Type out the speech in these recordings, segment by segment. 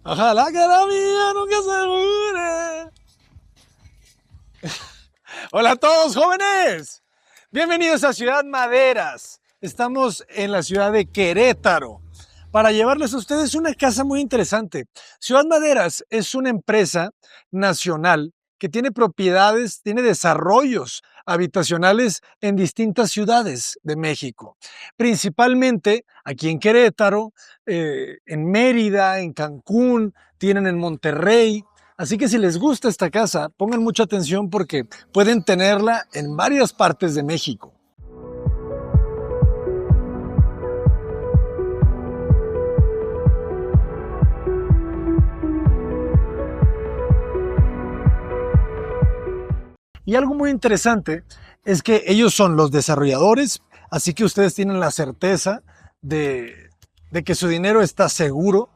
Ojalá que la mía nunca se muere. Hola a todos, jóvenes. Bienvenidos a Ciudad Maderas. Estamos en la ciudad de Querétaro para llevarles a ustedes una casa muy interesante. Ciudad Maderas es una empresa nacional que tiene propiedades, tiene desarrollos habitacionales en distintas ciudades de México, principalmente aquí en Querétaro, en Mérida, en Cancún, tienen en Monterrey. Así que si les gusta esta casa, pongan mucha atención porque pueden tenerla en varias partes de México. Y algo muy interesante es que ellos son los desarrolladores, así que ustedes tienen la certeza de que su dinero está seguro.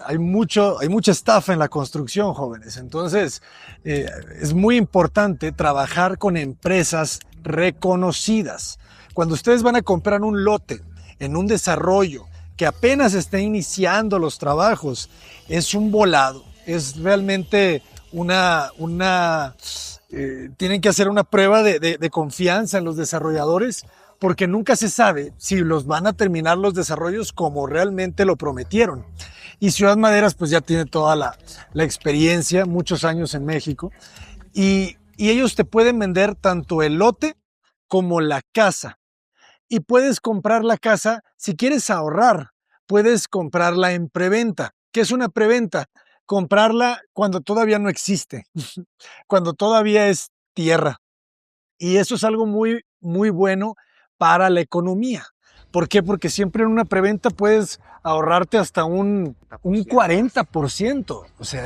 Hay mucha estafa en la construcción, jóvenes. Entonces, es muy importante trabajar con empresas reconocidas. Cuando ustedes van a comprar un lote en un desarrollo que apenas está iniciando los trabajos, es un volado. Es realmente tienen que hacer una prueba de confianza en los desarrolladores porque nunca se sabe si los van a terminar los desarrollos como realmente lo prometieron. Y Ciudad Maderas pues ya tiene toda la experiencia, muchos años en México, y ellos te pueden vender tanto el lote como la casa. Y puedes comprar la casa, si quieres ahorrar, puedes comprarla en preventa. ¿Qué es una preventa? Comprarla cuando todavía no existe, cuando todavía es tierra. Y eso es algo muy, muy bueno para la economía. ¿Por qué? Porque siempre en una preventa puedes ahorrarte hasta un 40%. O sea,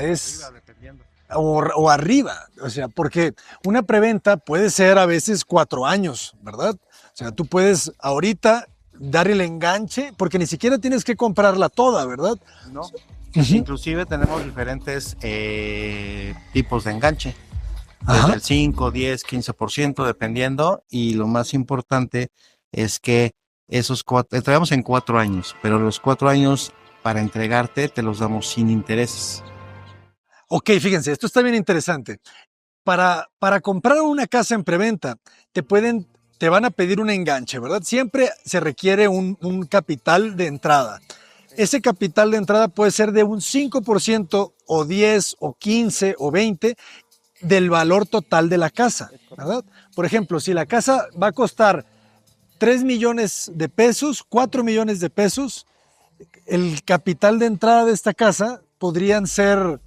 o arriba. O sea, porque una preventa puede ser a veces 4 años, ¿verdad? O sea, tú puedes ahorita dar el enganche, porque ni siquiera tienes que comprarla toda, ¿verdad? No. Inclusive tenemos diferentes tipos de enganche. Desde el 5, 10, 15%, dependiendo. Y lo más importante es que entregamos en 4 años, pero los 4 años para entregarte te los damos sin intereses. Ok, fíjense, esto está bien interesante. Para comprar una casa en preventa, te van a pedir un enganche, ¿verdad? Siempre se requiere un capital de entrada. Ese capital de entrada puede ser de un 5% o 10 o 15 o 20 del valor total de la casa, ¿verdad? Por ejemplo, si la casa va a costar 3 millones de pesos, 4 millones de pesos, el capital de entrada de esta casa podrían ser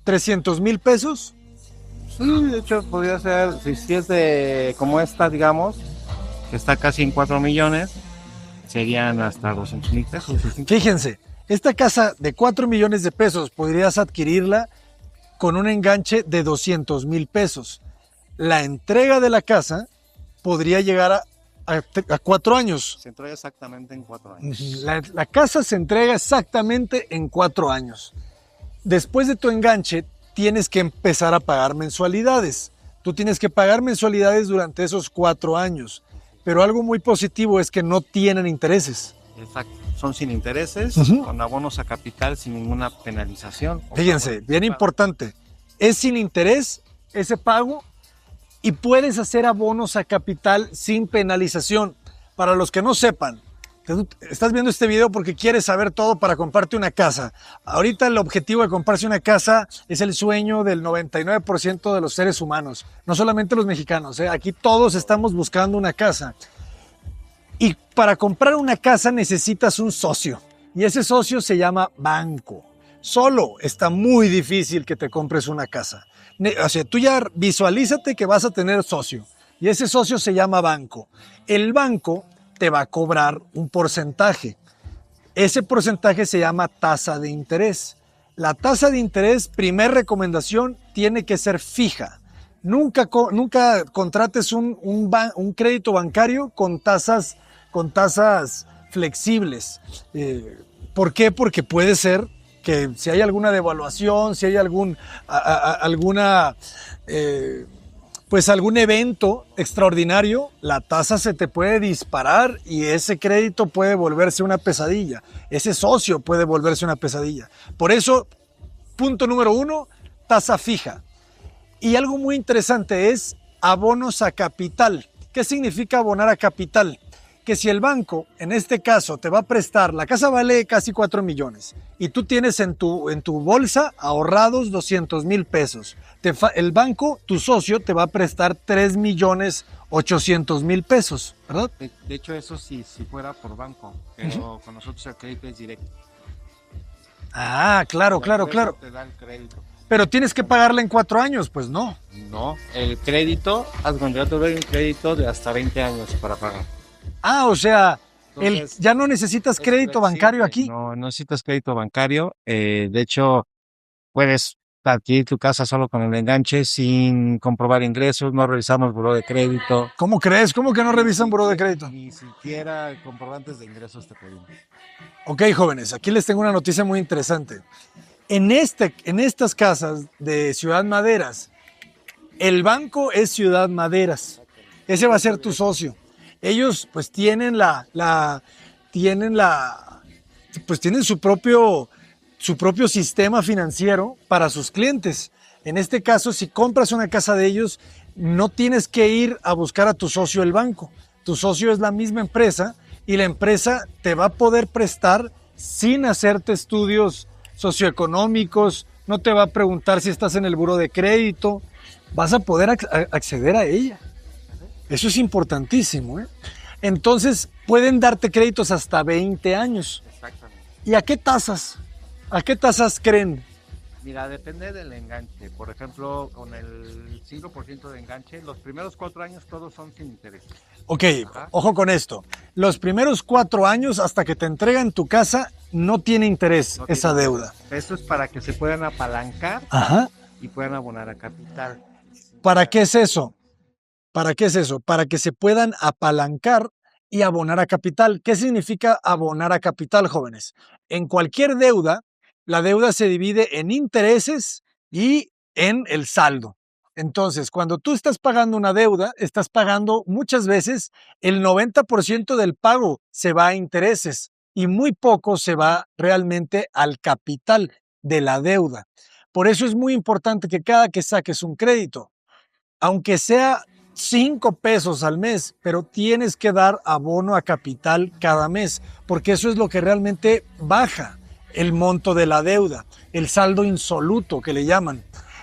300,000 pesos. Sí, de hecho podría ser, si es de como esta, digamos, que está casi en 4 millones, serían hasta 200,000 pesos. Fíjense, esta casa de 4 millones de pesos podrías adquirirla con un enganche de 200,000 pesos. La entrega de la casa podría llegar a 4 años. Se entrega exactamente en 4 años. La casa se entrega exactamente en 4 años. Después de tu enganche, tienes que empezar a pagar mensualidades. Tú tienes que pagar mensualidades durante esos 4 años. Pero algo muy positivo es que no tienen intereses. Exacto. Son sin intereses, con abonos a capital, sin ninguna penalización. Fíjense, bien importante. Es sin interés ese pago y puedes hacer abonos a capital sin penalización. Para los que no sepan, estás viendo este video porque quieres saber todo para comprarte una casa. Ahorita el objetivo de comprarse una casa es el sueño del 99% de los seres humanos, no solamente los mexicanos, ¿eh? Aquí todos estamos buscando una casa. Y para comprar una casa necesitas un socio y ese socio se llama banco. Solo está muy difícil que te compres una casa. O sea, tú ya visualízate que vas a tener socio y ese socio se llama banco. El banco te va a cobrar un porcentaje. Ese porcentaje se llama tasa de interés. La tasa de interés, primer recomendación, tiene que ser fija. Nunca contrates un crédito bancario con tasas flexibles. ¿Por qué? Porque puede ser que si hay alguna devaluación, si hay alguna pues algún evento extraordinario, la tasa se te puede disparar y ese crédito puede volverse una pesadilla. Ese socio puede volverse una pesadilla. Por eso, punto número 1, tasa fija. Y algo muy interesante es abonos a capital. ¿Qué significa abonar a capital? Que si el banco, en este caso, te va a prestar, la casa vale casi 4 millones y tú tienes en tu bolsa ahorrados 200,000 pesos. El banco, tu socio, te va a prestar 3,800,000 pesos, ¿verdad? De hecho, eso sí, si fuera por banco, pero con nosotros el crédito es directo. Ah, claro. Te da el crédito. Pero tienes que pagarla en 4 años, pues no. No, el crédito, cuando yo te doy un crédito de hasta 20 años para pagar. Ah, o sea, Entonces, ya no necesitas crédito bancario aquí. No necesitas crédito bancario. De hecho, puedes adquirir tu casa solo con el enganche sin comprobar ingresos. No revisamos buró de crédito. ¿Cómo crees? ¿Cómo que no revisan buró de crédito? Ni siquiera comprobantes de ingresos te pedimos. Ok, jóvenes, aquí les tengo una noticia muy interesante. En estas casas de Ciudad Maderas, el banco es Ciudad Maderas. Ese va a ser tu socio. Ellos pues tienen su propio sistema financiero para sus clientes. En este caso, si compras una casa de ellos, no tienes que ir a buscar a tu socio el banco. Tu socio es la misma empresa y la empresa te va a poder prestar sin hacerte estudios socioeconómicos, no te va a preguntar si estás en el buró de crédito, vas a poder acceder a ella. Eso es importantísimo, ¿eh? Entonces, pueden darte créditos hasta 20 años. Exactamente. ¿Y a qué tasas? ¿A qué tasas creen? Mira, depende del enganche. Por ejemplo, con el 5% de enganche, los primeros 4 años todos son sin interés. Ok, ojo con esto. Los primeros 4 años hasta que te entregan tu casa no tiene interés esa deuda. Esto es para que se puedan apalancar y puedan abonar a capital. ¿Para qué es eso? ¿Para qué es eso? Para que se puedan apalancar y abonar a capital. ¿Qué significa abonar a capital, jóvenes? En cualquier deuda, la deuda se divide en intereses y en el saldo. Entonces, cuando tú estás pagando una deuda, estás pagando muchas veces el 90% del pago se va a intereses y muy poco se va realmente al capital de la deuda. Por eso es muy importante que cada que saques un crédito, aunque sea 5 pesos al mes, pero tienes que dar abono a capital cada mes, porque eso es lo que realmente baja el monto de la deuda, el saldo insoluto que le llaman.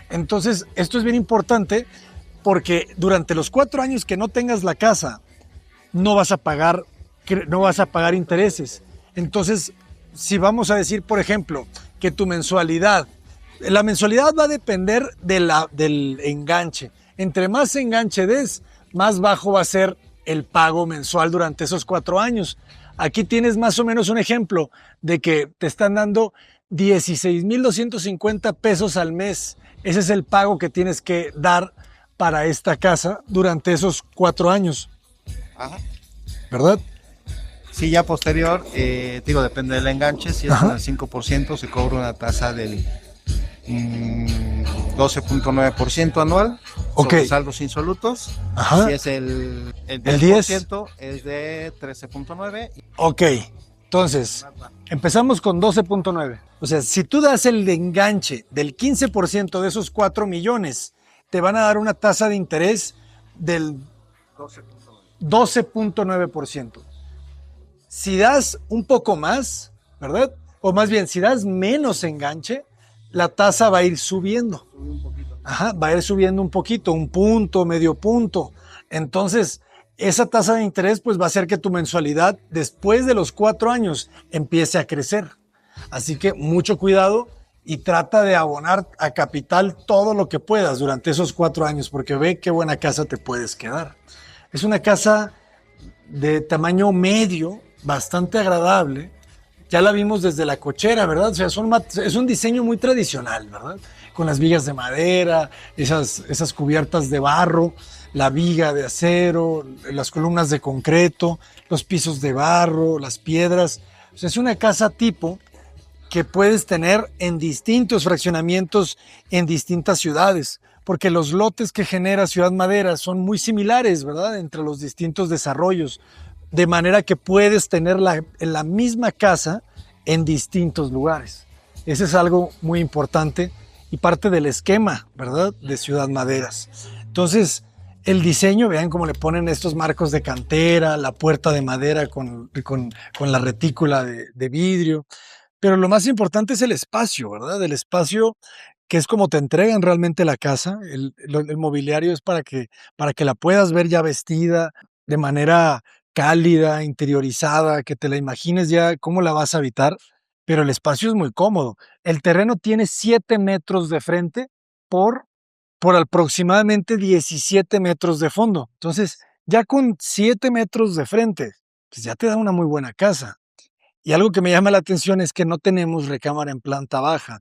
Entonces, esto es bien importante porque durante los 4 años que no tengas la casa, no vas a pagar intereses. Entonces, si vamos a decir, por ejemplo, que tu mensualidad, la mensualidad va a depender del enganche. Entre más enganche des, más bajo va a ser el pago mensual durante esos 4 años. Aquí tienes más o menos un ejemplo de que te están dando 16,250 pesos al mes. Ese es el pago que tienes que dar para esta casa durante esos 4 años. Ajá. ¿Verdad? Sí, ya posterior, depende del enganche. Si es con el 5%, se cobra una tasa del 12.9% anual. Sobre saldos insolutos. Si es el 10%, es de 13.9%. Ok, entonces empezamos con 12.9. O sea, si tú das el enganche del 15% de esos 4 millones, te van a dar una tasa de interés del 12.9%. Si das un poco más, ¿verdad? O más bien, si das menos enganche, la tasa va a ir subiendo. Va a ir subiendo un poquito, un punto, medio punto. Entonces, esa tasa de interés pues va a hacer que tu mensualidad después de los 4 años empiece a crecer. Así que mucho cuidado y trata de abonar a capital todo lo que puedas durante esos 4 años porque ve qué buena casa te puedes quedar. Es una casa de tamaño medio, bastante agradable. Ya la vimos desde la cochera, ¿verdad? O sea, es un diseño muy tradicional, ¿verdad? Con las vigas de madera, esas cubiertas de barro, la viga de acero, las columnas de concreto, los pisos de barro, las piedras. O sea, es una casa tipo que puedes tener en distintos fraccionamientos en distintas ciudades. porque los lotes que genera Ciudad Madera son muy similares, ¿verdad? Entre los distintos desarrollos, de manera que puedes tener la misma casa en distintos lugares. Ese es algo muy importante y parte del esquema, ¿verdad? De Ciudad Maderas. Entonces, el diseño, vean cómo le ponen estos marcos de cantera, la puerta de madera con la retícula de vidrio. Pero lo más importante es el espacio, ¿verdad? El espacio que es como te entregan realmente la casa. El mobiliario es para que la puedas ver ya vestida de manera cálida, interiorizada, que te la imagines ya cómo la vas a habitar, pero el espacio es muy cómodo. El terreno tiene 7 metros de frente por, por aproximadamente 17 metros de fondo. Entonces, ya con 7 metros de frente, pues ya te da una muy buena casa. Y algo que me llama la atención es que no tenemos recámara en planta baja.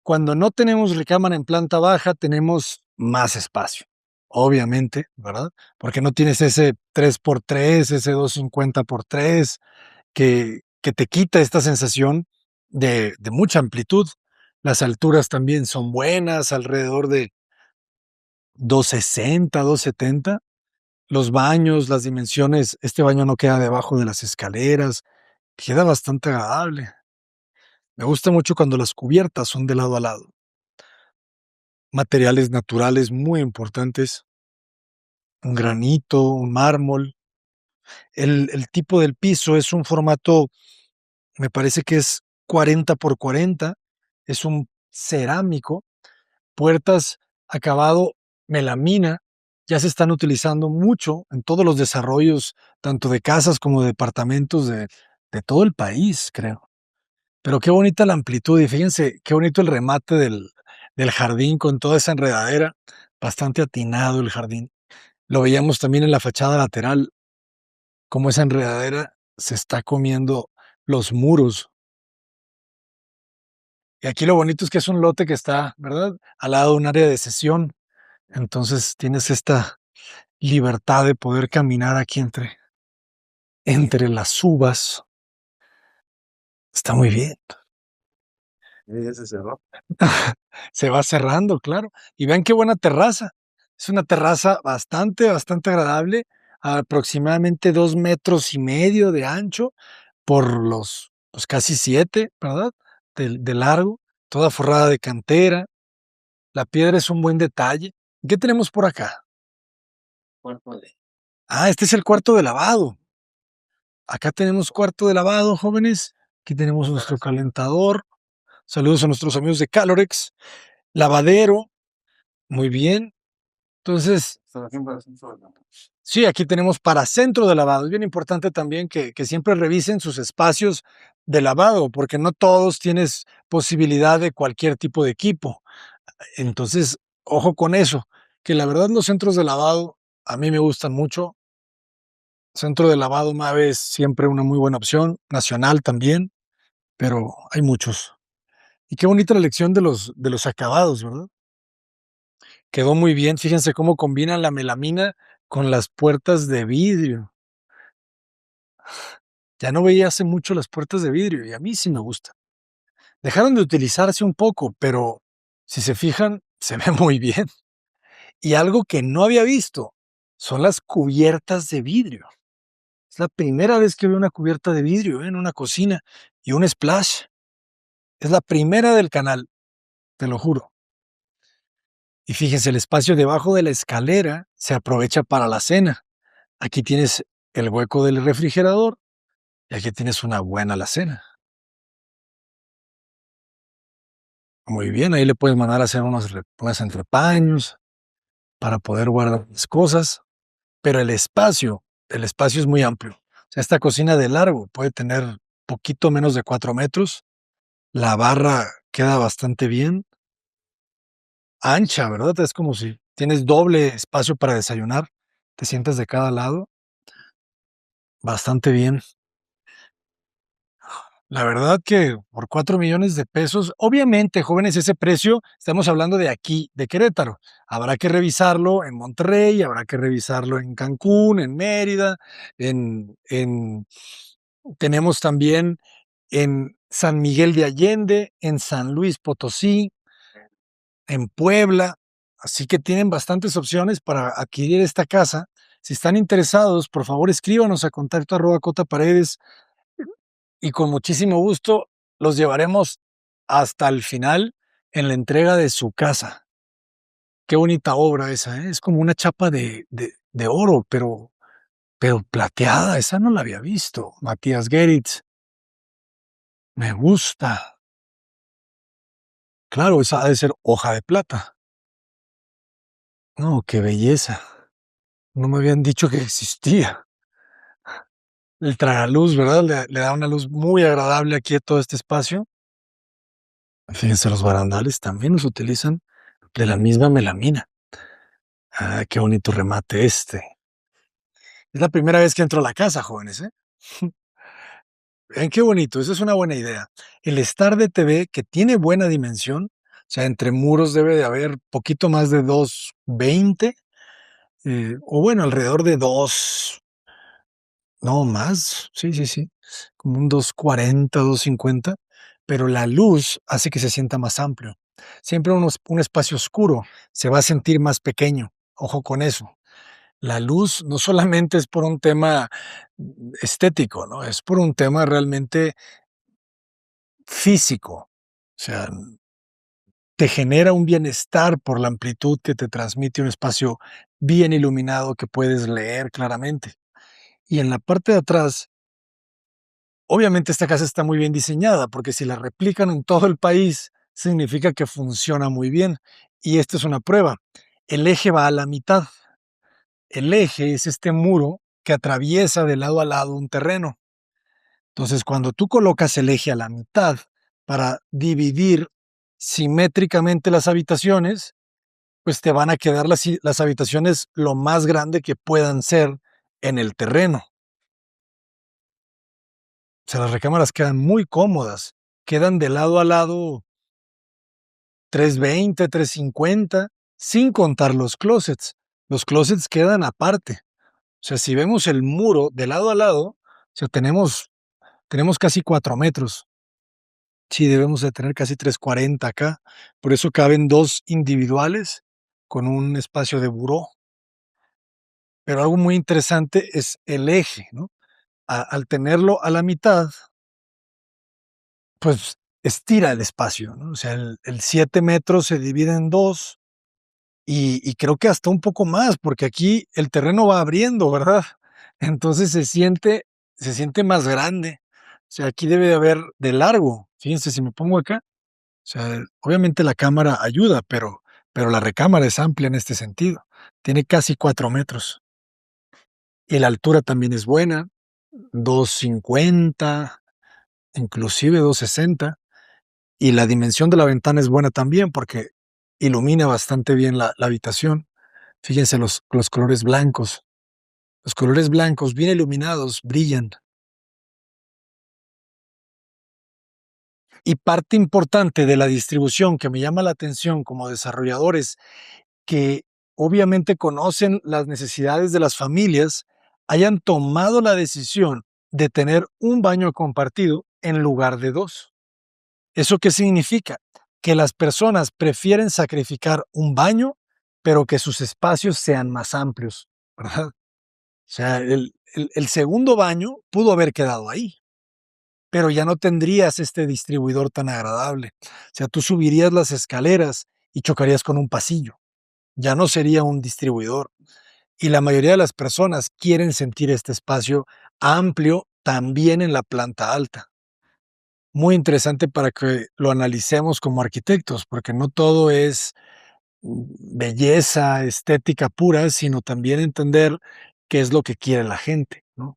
Cuando no tenemos recámara en planta baja, tenemos más espacio, obviamente, ¿verdad? Porque no tienes ese 3x3, ese 250x3, que te quita esta sensación de mucha amplitud. Las alturas también son buenas, alrededor de 260, 270. Los baños, las dimensiones, este baño no queda debajo de las escaleras, queda bastante agradable. Me gusta mucho cuando las cubiertas son de lado a lado. Materiales naturales muy importantes, un granito, un mármol. El tipo del piso es un formato, me parece que es 40x40, es un cerámico, puertas acabado melamina, ya se están utilizando mucho en todos los desarrollos, tanto de casas como de departamentos de todo el país, creo. Pero qué bonita la amplitud y fíjense qué bonito el remate del jardín con toda esa enredadera, bastante atinado el jardín. Lo veíamos también en la fachada lateral, cómo esa enredadera se está comiendo los muros. Y aquí lo bonito es que es un lote que está, ¿verdad? Al lado de un área de sesión. Entonces tienes esta libertad de poder caminar aquí entre las uvas. Está muy bien. Ya se cerró. Se va cerrando, claro. Y vean qué buena terraza. Es una terraza bastante agradable, aproximadamente 2,5 metros de ancho por los pues casi 7, ¿verdad? De largo, toda forrada de cantera. La piedra es un buen detalle. ¿Qué tenemos por acá? Cuerpo de. Ah, este es el cuarto de lavado. Acá tenemos cuarto de lavado, jóvenes. Aquí tenemos nuestro calentador. Saludos a nuestros amigos de Calorex. Lavadero. Muy bien. Entonces, sí, aquí tenemos para centro de lavado. Es bien importante también que siempre revisen sus espacios de lavado, porque no todos tienes posibilidad de cualquier tipo de equipo. Entonces, ojo con eso, que la verdad los centros de lavado a mí me gustan mucho. Centro de lavado Mave es siempre una muy buena opción, nacional también, pero hay muchos. Y qué bonita la elección de los acabados, ¿verdad? Quedó muy bien. Fíjense cómo combinan la melamina con las puertas de vidrio. Ya no veía hace mucho las puertas de vidrio y a mí sí me gustan. Dejaron de utilizarse un poco, pero si se fijan, se ve muy bien. Y algo que no había visto son las cubiertas de vidrio. Es la primera vez que veo una cubierta de vidrio en una cocina y un splash. Es la primera del canal, te lo juro. Y fíjense, el espacio debajo de la escalera se aprovecha para la cena. Aquí tienes el hueco del refrigerador y aquí tienes una buena alacena. Muy bien, ahí le puedes mandar a hacer unos entrepaños para poder guardar las cosas, pero el espacio es muy amplio. O sea, esta cocina de largo puede tener poquito menos de 4 metros. La barra queda bastante bien, ancha, ¿verdad? Es como si tienes doble espacio para desayunar. Te sientas de cada lado, bastante bien. La verdad que por 4 millones de pesos, obviamente, jóvenes, ese precio, estamos hablando de aquí, de Querétaro. Habrá que revisarlo en Monterrey, habrá que revisarlo en Cancún, en Mérida, tenemos también en San Miguel de Allende, en San Luis Potosí, en Puebla. Así que tienen bastantes opciones para adquirir esta casa. Si están interesados, por favor escríbanos a contacto@cotaparedes y con muchísimo gusto los llevaremos hasta el final en la entrega de su casa. Qué bonita obra esa, ¿eh? Es como una chapa de oro, pero plateada, esa no la había visto. Matías Geritz, me gusta. Claro, esa ha de ser hoja de plata. No, qué belleza. No me habían dicho que existía. El tragaluz, ¿verdad? Le da una luz muy agradable aquí a todo este espacio. Fíjense, los barandales también los utilizan de la misma melamina. Ah, qué bonito remate este. Es la primera vez que entro a la casa, jóvenes, ¿eh? Vean qué bonito, eso es una buena idea. El estar de TV, que tiene buena dimensión, o sea, entre muros debe de haber poquito más de 2.20, o bueno, alrededor de 2, no más, sí, sí, sí, como un 2.40, 2.50, pero la luz hace que se sienta más amplio. Siempre un espacio oscuro se va a sentir más pequeño, ojo con eso. La luz no solamente es por un tema estético, ¿no? Es por un tema realmente físico. O sea, te genera un bienestar por la amplitud que te transmite un espacio bien iluminado que puedes leer claramente. Y en la parte de atrás, obviamente esta casa está muy bien diseñada, porque si la replican en todo el país, significa que funciona muy bien. Y esta es una prueba. El eje va a la mitad. El eje es este muro que atraviesa de lado a lado un terreno. Entonces, cuando tú colocas el eje a la mitad para dividir simétricamente las habitaciones, pues te van a quedar las habitaciones lo más grande que puedan ser en el terreno. O sea, las recámaras quedan muy cómodas, quedan de lado a lado 320, 350, sin contar los closets. Los closets quedan aparte. O sea, si vemos el muro de lado a lado, o sea, tenemos casi 4 metros. Sí, debemos de tener casi 340 acá. Por eso caben dos individuales con un espacio de buró. Pero algo muy interesante es el eje, ¿no? Al tenerlo a la mitad, pues estira el espacio, ¿no? O sea, el 7 metros se divide en dos y creo que hasta un poco más, porque aquí el terreno va abriendo, ¿verdad? Entonces se siente más grande. O sea, aquí debe de haber de largo. Fíjense, si me pongo acá, o sea, obviamente la cámara ayuda, pero la recámara es amplia en este sentido. Tiene casi 4 metros. Y la altura también es buena, 2.50, inclusive 2.60. Y la dimensión de la ventana es buena también porque ilumina bastante bien la habitación. Fíjense los colores blancos. Los colores blancos bien iluminados brillan. Y parte importante de la distribución que me llama la atención como desarrolladores que obviamente conocen las necesidades de las familias, hayan tomado la decisión de tener un baño compartido en lugar de dos. ¿Eso qué significa? Que las personas prefieren sacrificar un baño, pero que sus espacios sean más amplios, ¿verdad? O sea, el segundo baño pudo haber quedado ahí, pero ya no tendrías este distribuidor tan agradable. O sea, tú subirías las escaleras y chocarías con un pasillo. Ya no sería un distribuidor. Y la mayoría de las personas quieren sentir este espacio amplio también en la planta alta. Muy interesante para que lo analicemos como arquitectos, porque no todo es belleza, estética pura, sino también entender qué es lo que quiere la gente, ¿no?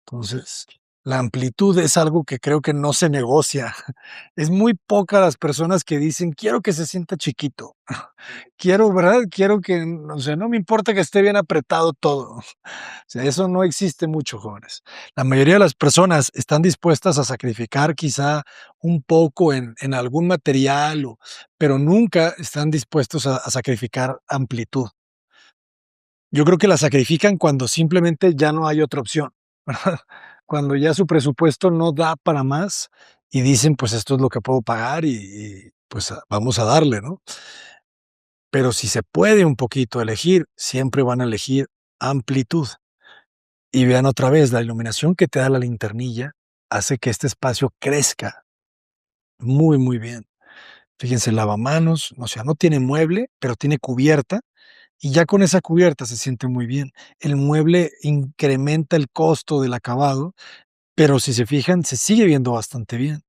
Entonces, la amplitud es algo que creo que no se negocia. Es muy pocas las personas que dicen, quiero que se sienta chiquito. Quiero, ¿verdad? Quiero que, no sé, no me importa que esté bien apretado todo. O sea, eso no existe mucho, jóvenes. La mayoría de las personas están dispuestas a sacrificar quizá un poco en algún material, pero nunca están dispuestos a sacrificar amplitud. Yo creo que la sacrifican cuando simplemente ya no hay otra opción, ¿verdad? Cuando ya su presupuesto no da para más y dicen, pues esto es lo que puedo pagar y pues vamos a darle, ¿no? pero si se puede un poquito elegir, siempre van a elegir amplitud. Y vean otra vez, la iluminación que te da la linternilla hace que este espacio crezca muy, muy bien. Fíjense, lavamanos, o sea, no tiene mueble, pero tiene cubierta y ya con esa cubierta se siente muy bien. El mueble incrementa el costo del acabado, pero si se fijan, se sigue viendo bastante bien.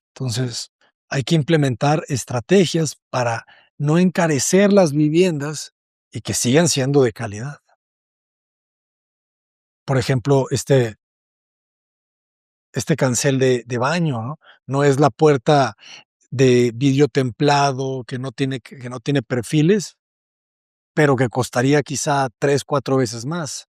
Entonces, hay que implementar estrategias para no encarecer las viviendas y que sigan siendo de calidad. Por ejemplo, este cancel de baño, ¿no? No es la puerta de vidrio templado que no tiene perfiles, pero que costaría quizá 3 4 veces más.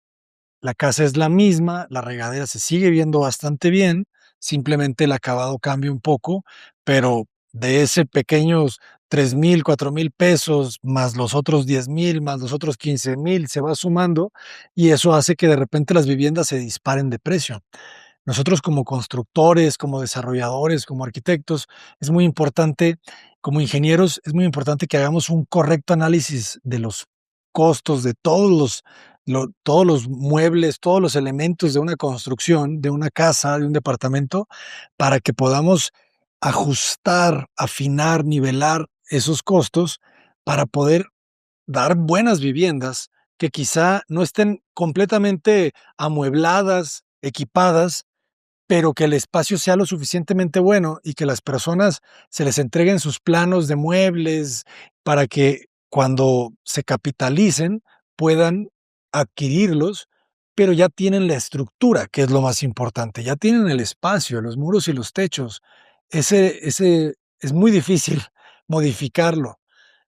La casa es la misma, la regadera se sigue viendo bastante bien, simplemente el acabado cambia un poco, pero de ese pequeños 3,000, 4,000 pesos, más los otros 10,000, más los otros 15,000, se va sumando y eso hace que de repente las viviendas se disparen de precio. Nosotros como constructores, como desarrolladores, como arquitectos, es muy importante, como ingenieros, es muy importante que hagamos un correcto análisis de los costos de todos los muebles, todos los elementos de una construcción, de una casa, de un departamento, para que podamos ajustar, afinar, nivelar esos costos para poder dar buenas viviendas que quizá no estén completamente amuebladas, equipadas, pero que el espacio sea lo suficientemente bueno y que las personas se les entreguen sus planos de muebles para que cuando se capitalicen puedan adquirirlos, pero ya tienen la estructura, que es lo más importante, ya tienen el espacio, los muros y los techos. Ese es muy difícil modificarlo,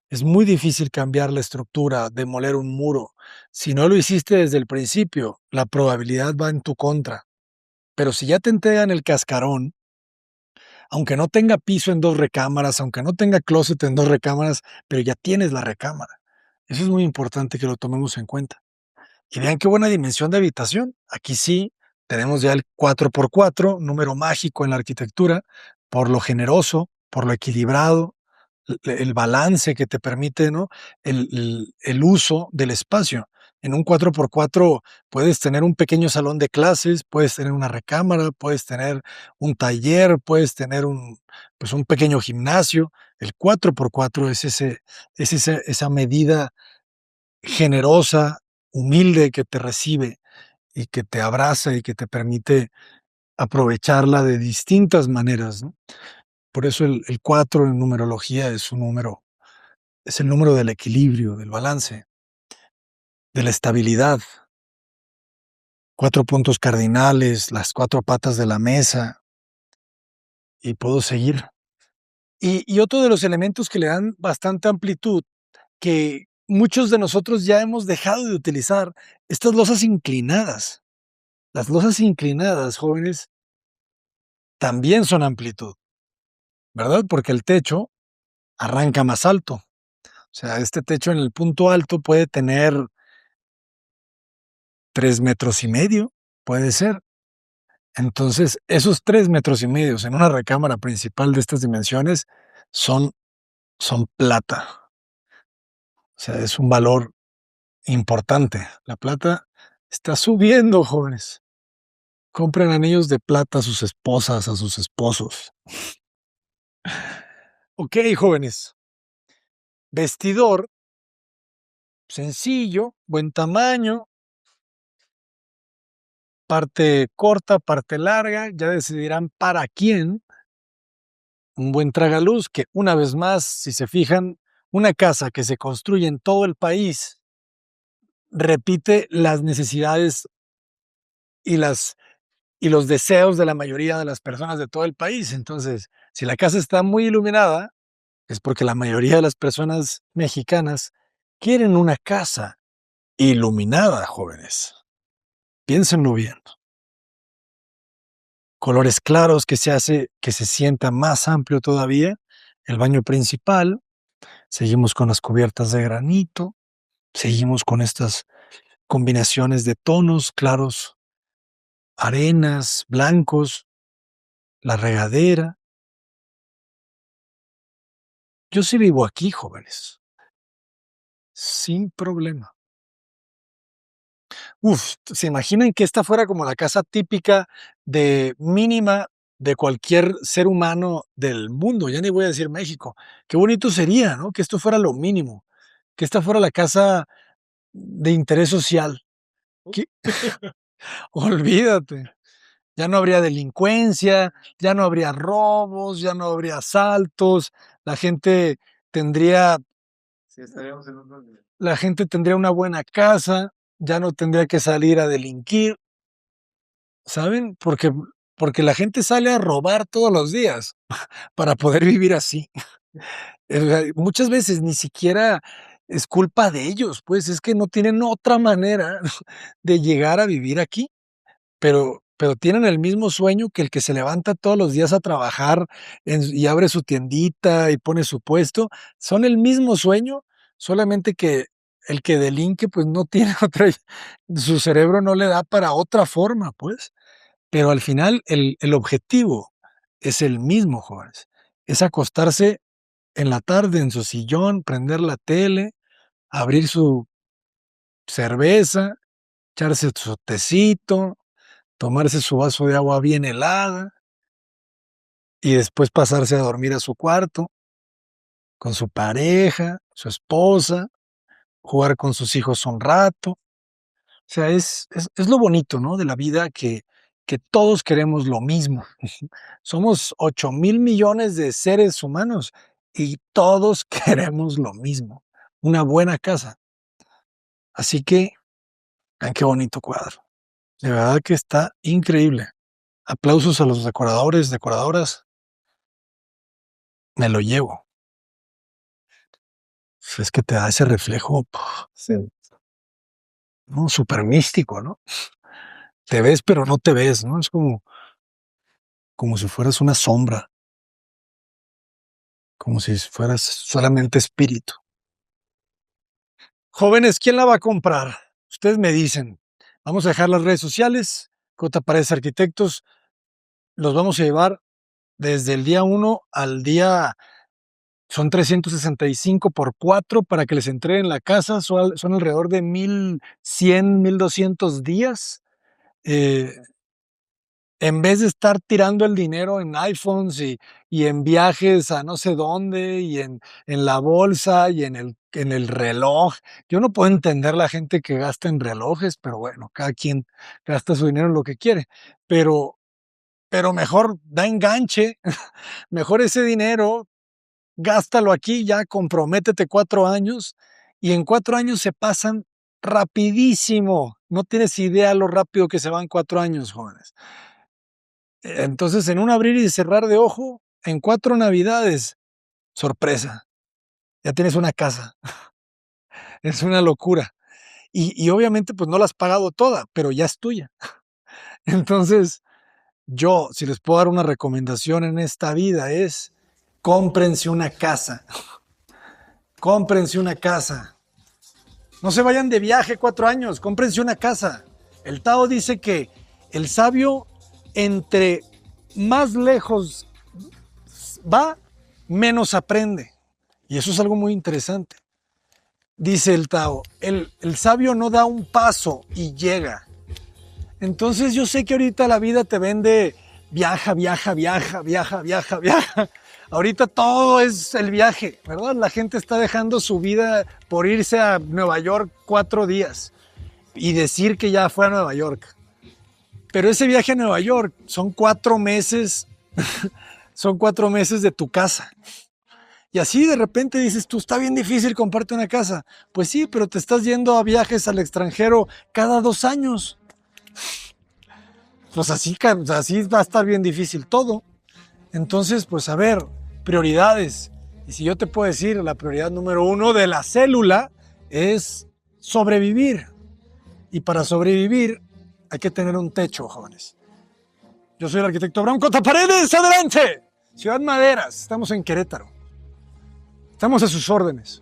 es muy difícil cambiar la estructura, demoler un muro. Si no lo hiciste desde el principio, la probabilidad va en tu contra. Pero si ya te entregan el cascarón, aunque no tenga piso en 2 recámaras, aunque no tenga closet en 2 recámaras, pero ya tienes la recámara. Eso es muy importante que lo tomemos en cuenta. Y vean qué buena dimensión de habitación. Aquí sí tenemos ya el 4x4, número mágico en la arquitectura, por lo generoso, por lo equilibrado, el balance que te permite, ¿no? El uso del espacio. En un 4x4 puedes tener un pequeño salón de clases, puedes tener una recámara, puedes tener un taller, puedes tener pues un pequeño gimnasio. El 4x4 es esa medida generosa, humilde que te recibe y que te abraza y que te permite aprovecharla de distintas maneras, ¿no? Por eso el 4 en numerología es un número, es el número del equilibrio, del balance, de la estabilidad. 4 puntos cardinales, las 4 patas de la mesa, y puedo seguir. Y otro de los elementos que le dan bastante amplitud, que muchos de nosotros ya hemos dejado de utilizar, estas losas inclinadas. Las losas inclinadas, jóvenes, también son amplitud, ¿verdad? Porque el techo arranca más alto. O sea, este techo en el punto alto puede tener 3,5 metros, puede ser. Entonces, esos 3,5 metros en una recámara principal de estas dimensiones son, son plata. O sea, es un valor importante. La plata está subiendo, jóvenes. Compren anillos de plata a sus esposas, a sus esposos. Ok, jóvenes. Vestidor sencillo, buen tamaño, parte corta, parte larga, ya decidirán para quién. Un buen tragaluz que, una vez más, si se fijan, una casa que se construye en todo el país repite las necesidades y y los deseos de la mayoría de las personas de todo el país. Entonces, si la casa está muy iluminada, es porque la mayoría de las personas mexicanas quieren una casa iluminada, jóvenes. Piénsenlo bien. Colores claros que se hace que se sienta más amplio todavía. El baño principal, seguimos con las cubiertas de granito, seguimos con estas combinaciones de tonos claros, arenas, blancos, la regadera. Yo sí vivo aquí, jóvenes. sin problema. Uf, ¿se imaginan que esta fuera como la casa típica de mínima de cualquier ser humano del mundo? Ya ni voy a decir México. Qué bonito sería, ¿no? Que esto fuera lo mínimo, que esta fuera la casa de interés social. Que olvídate, ya no habría delincuencia, ya no habría robos, ya no habría asaltos, la gente tendría Sí, estaríamos en otro nivel. la gente tendría una buena casa, ya no tendría que salir a delinquir. ¿Saben? Porque la gente sale a robar todos los días para poder vivir así. Muchas veces ni siquiera es culpa de ellos, pues, es que no tienen otra manera de llegar a vivir aquí, pero tienen el mismo sueño que el que se levanta todos los días a trabajar y abre su tiendita y pone su puesto. Son el mismo sueño, solamente que el que delinque, pues, no tiene otra, su cerebro no le da para otra forma, pues. Pero al final el objetivo es el mismo, jóvenes. Es acostarse en la tarde en su sillón, prender la tele, abrir su cerveza, echarse su tecito, tomarse su vaso de agua bien helada y después pasarse a dormir a su cuarto con su pareja, su esposa, jugar con sus hijos un rato. O sea, es lo bonito, ¿no? De la vida que todos queremos lo mismo. Somos 8.000 millones de seres humanos y todos queremos lo mismo, una buena casa. Así que, vean qué bonito cuadro. De verdad que está increíble. Aplausos a los decoradores, decoradoras. Me lo llevo. Es que te da ese reflejo, Sí. ¿no? Súper místico, ¿no? Te ves, pero no te ves, ¿no? Es como si fueras una sombra, como si fueras solamente espíritu. Jóvenes, ¿quién la va a comprar? Ustedes me dicen. Vamos a dejar las redes sociales, J Paredes Arquitectos. Los vamos a llevar desde el día 1 al día, son 365 por 4 para que les entreguen la casa. Son alrededor de 1,100, 1,200 días. Eh, en vez de estar tirando el dinero en iPhones y en viajes a no sé dónde y en la bolsa y en el reloj. Yo no puedo entender la gente que gasta en relojes, pero bueno, cada quien gasta su dinero en lo que quiere. Pero, pero mejor da enganche, mejor ese dinero, gástalo aquí, ya comprométete 4 años y en 4 años se pasan rapidísimo. No tienes idea lo rápido que se van 4 años, jóvenes. Entonces, en un abrir y cerrar de ojo, en 4 navidades, sorpresa, ya tienes una casa. Es una locura. Y obviamente, pues no la has pagado toda, pero ya es tuya. Entonces, yo, si les puedo dar una recomendación en esta vida, es cómprense una casa. Cómprense una casa. No se vayan de viaje 4 años, cómprense una casa. El Tao dice que el sabio, entre más lejos va, menos aprende. Y eso es algo muy interesante. Dice el Tao, el sabio no da un paso y llega. Entonces yo sé que ahorita la vida te vende viaja, viaja, viaja, viaja, viaja, viaja. Ahorita todo es el viaje, ¿verdad? La gente está dejando su vida por irse a Nueva York 4 días y decir que ya fue a Nueva York. Pero ese viaje a Nueva York son 4 meses, son 4 meses de tu casa. Y así de repente dices tú, está bien difícil comprarte una casa. Pues sí, pero te estás yendo a viajes al extranjero cada 2 años. Pues así va a estar bien difícil todo. Entonces, pues a ver, prioridades. Y si yo te puedo decir, la prioridad número 1 de la célula es sobrevivir. Y para sobrevivir hay que tener un techo, jóvenes. Yo soy el arquitecto Abraham Cota Paredes, adelante. Ciudad Maderas, estamos en Querétaro. Estamos a sus órdenes.